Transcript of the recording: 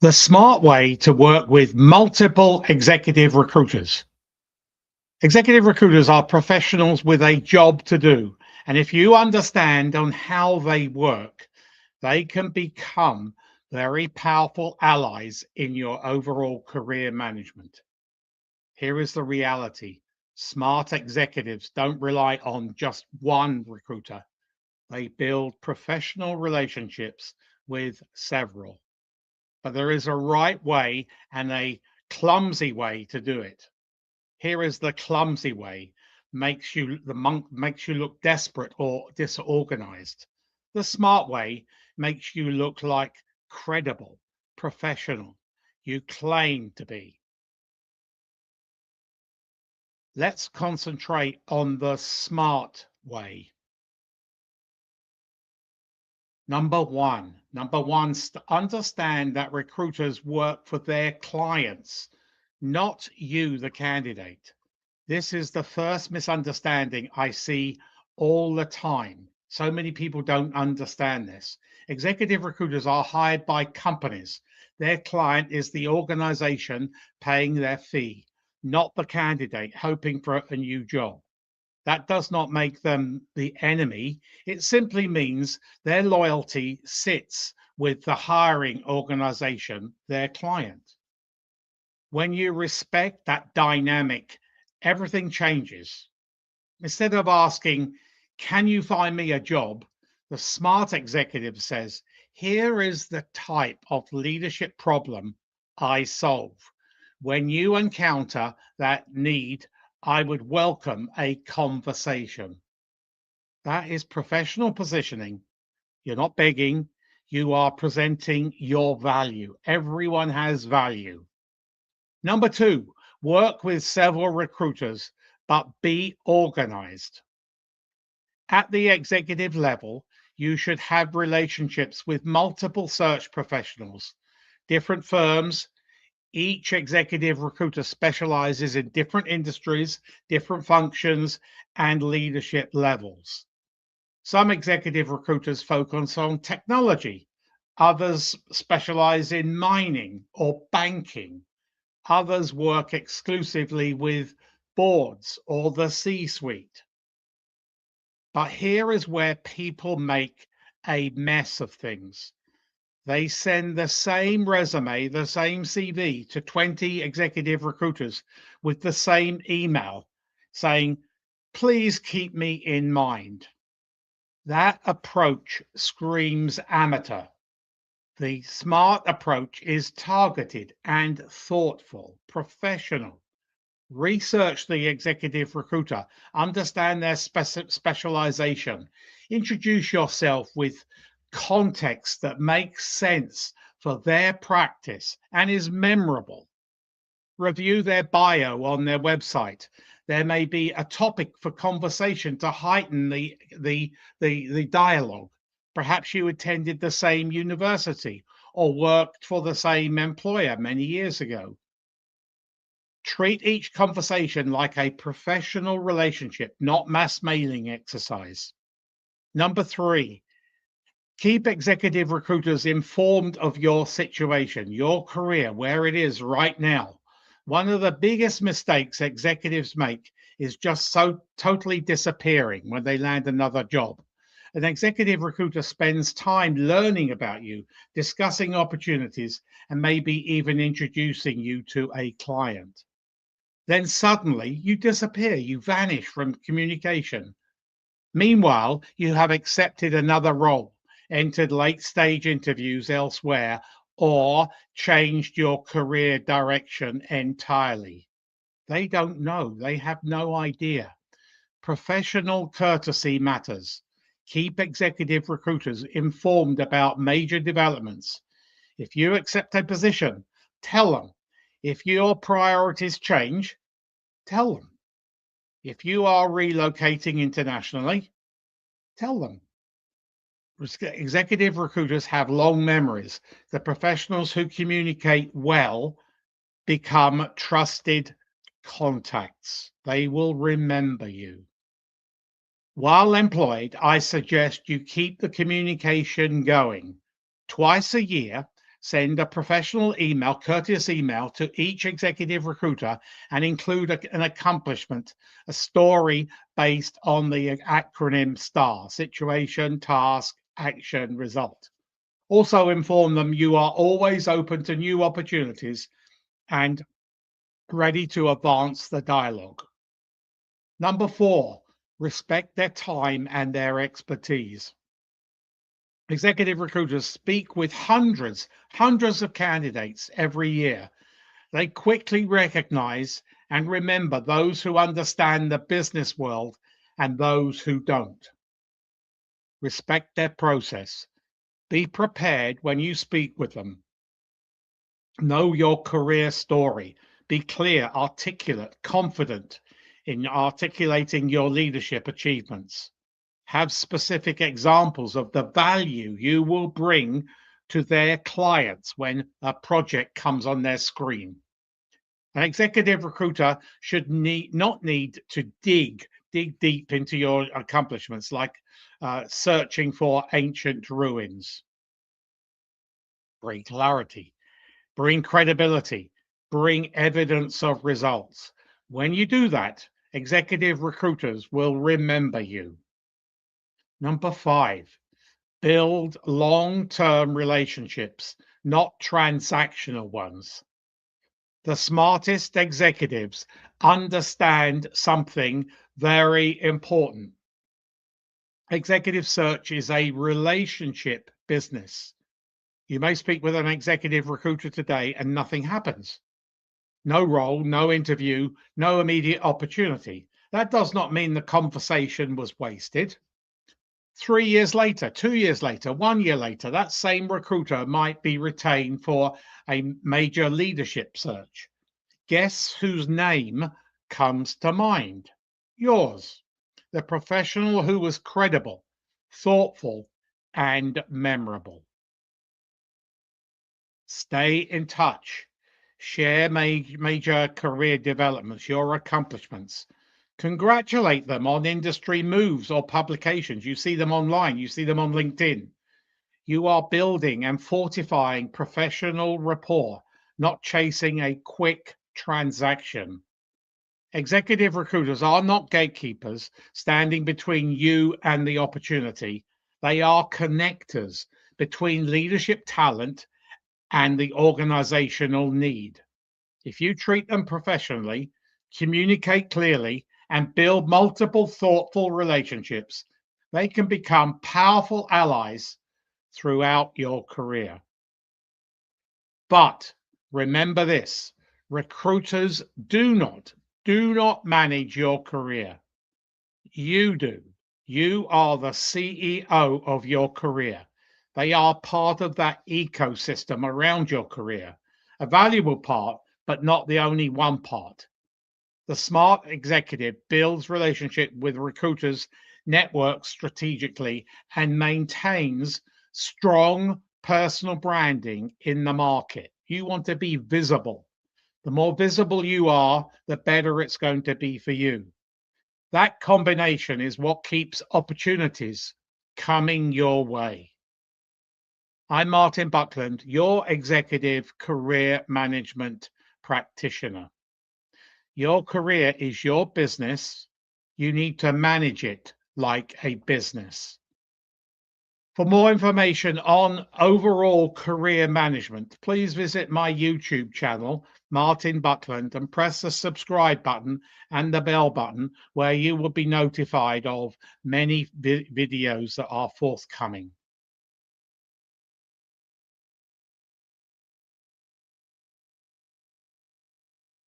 The smart way to work with multiple executive recruiters. Executive recruiters are professionals with a job to do. And if you understand on how they work, they can become very powerful allies in your overall career management. Here is the reality. Smart executives don't rely on just one recruiter. They build professional relationships with several. But there is a right way and a clumsy way to do it. Here is the clumsy way. Makes you look desperate or disorganized. The smart way makes you look like credible, professional. You claim to be. Let's concentrate on the smart way. Number one, understand that recruiters work for their clients, not you, the candidate. This is the first misunderstanding I see all the time. So many people don't understand this. Executive recruiters are hired by companies. Their client is the organization paying their fee, not the candidate hoping for a new job. That does not make them the enemy. It simply means their loyalty sits with the hiring organization, their client. When you respect that dynamic, everything changes. Instead of asking, can you find me a job? The smart executive says, here is the type of leadership problem I solve. When you encounter that need, I would welcome a conversation. That is professional positioning. You're not begging, you are presenting your value. Everyone has value. Number two, work with several recruiters, but be organized. At the executive level, you should have relationships with multiple search professionals, different firms. Each executive recruiter specializes in different industries, different functions, and leadership levels. Some executive recruiters focus on technology, others specialize in mining or banking. Others work exclusively with boards or the C-suite. But here is where people make a mess of things. They send the same resume, the same CV to 20 executive recruiters with the same email saying, please keep me in mind. That approach screams amateur. The smart approach is targeted and thoughtful, professional. Research the executive recruiter, understand their specialization, introduce yourself with context that makes sense for their practice and is memorable. Review their bio on their website. There may be a topic for conversation to heighten the dialogue. Perhaps you attended the same university or worked for the same employer many years ago. Treat each conversation like a professional relationship, not mass mailing exercise. Number three, keep executive recruiters informed of your situation, your career, where it is right now. One of the biggest mistakes executives make is just so totally disappearing when they land another job. An executive recruiter spends time learning about you, discussing opportunities, and maybe even introducing you to a client. Then suddenly you disappear, you vanish from communication. Meanwhile, you have accepted another role, entered late stage interviews elsewhere, or changed your career direction entirely. They don't know, they have no idea. Professional courtesy matters. Keep executive recruiters informed about major developments. If you accept a position, tell them. If your priorities change, tell them. If you are relocating internationally, tell them. Executive recruiters have long memories. The professionals who communicate well become trusted contacts. They will remember you. While employed, I suggest you keep the communication going. Twice a year, Send a professional email, courteous email to each executive recruiter and include an accomplishment, a story based on the acronym STAR: situation, task, action, result. Also inform them you are always open to new opportunities and ready to advance the dialogue. Number 4, respect their time and their expertise. Executive recruiters speak with hundreds of candidates every year. They quickly recognize and remember those who understand the business world and those who don't. Respect their process. Be prepared when you speak with them. Know your career story. Be clear, articulate, confident in articulating your leadership achievements. Have specific examples of the value you will bring to their clients when a project comes on their screen. An executive recruiter should not need to dig deep into your accomplishments, like searching for ancient ruins. Bring clarity, bring credibility, bring evidence of results. When you do that, executive recruiters will remember you. Number 5, build long-term relationships, not transactional ones. The smartest executives understand something very important. Executive search is a relationship business. You may speak with an executive recruiter today and nothing happens. No role, no interview, no immediate opportunity. That does not mean the conversation was wasted. 3 years later, 2 years later, 1 year later, that same recruiter might be retained for a major leadership search. Guess whose name comes to mind? Yours. The professional who was credible, thoughtful, and memorable. Stay in touch. Share major career developments, your accomplishments. Congratulate them on industry moves or publications. You see them online, you see them on LinkedIn. You are building and fortifying professional rapport, not chasing a quick transaction. Executive recruiters are not gatekeepers standing between you and the opportunity. They are connectors between leadership talent and the organizational need. If you treat them professionally, communicate clearly, and build multiple thoughtful relationships, they can become powerful allies throughout your career. But remember this, recruiters do not manage your career. You do. You are the CEO of your career. They are part of that ecosystem around your career, a valuable part, but not the only one part. The smart executive builds relationship with recruiters, networks strategically, and maintains strong personal branding in the market. You want to be visible. The more visible you are, the better it's going to be for you. That combination is what keeps opportunities coming your way. I'm Martin Buckland, your executive career management practitioner. Your career is your business. You need to manage it like a business. For more information on overall career management, please visit my YouTube channel, Martin Buckland, and press the subscribe button and the bell button where you will be notified of many videos that are forthcoming.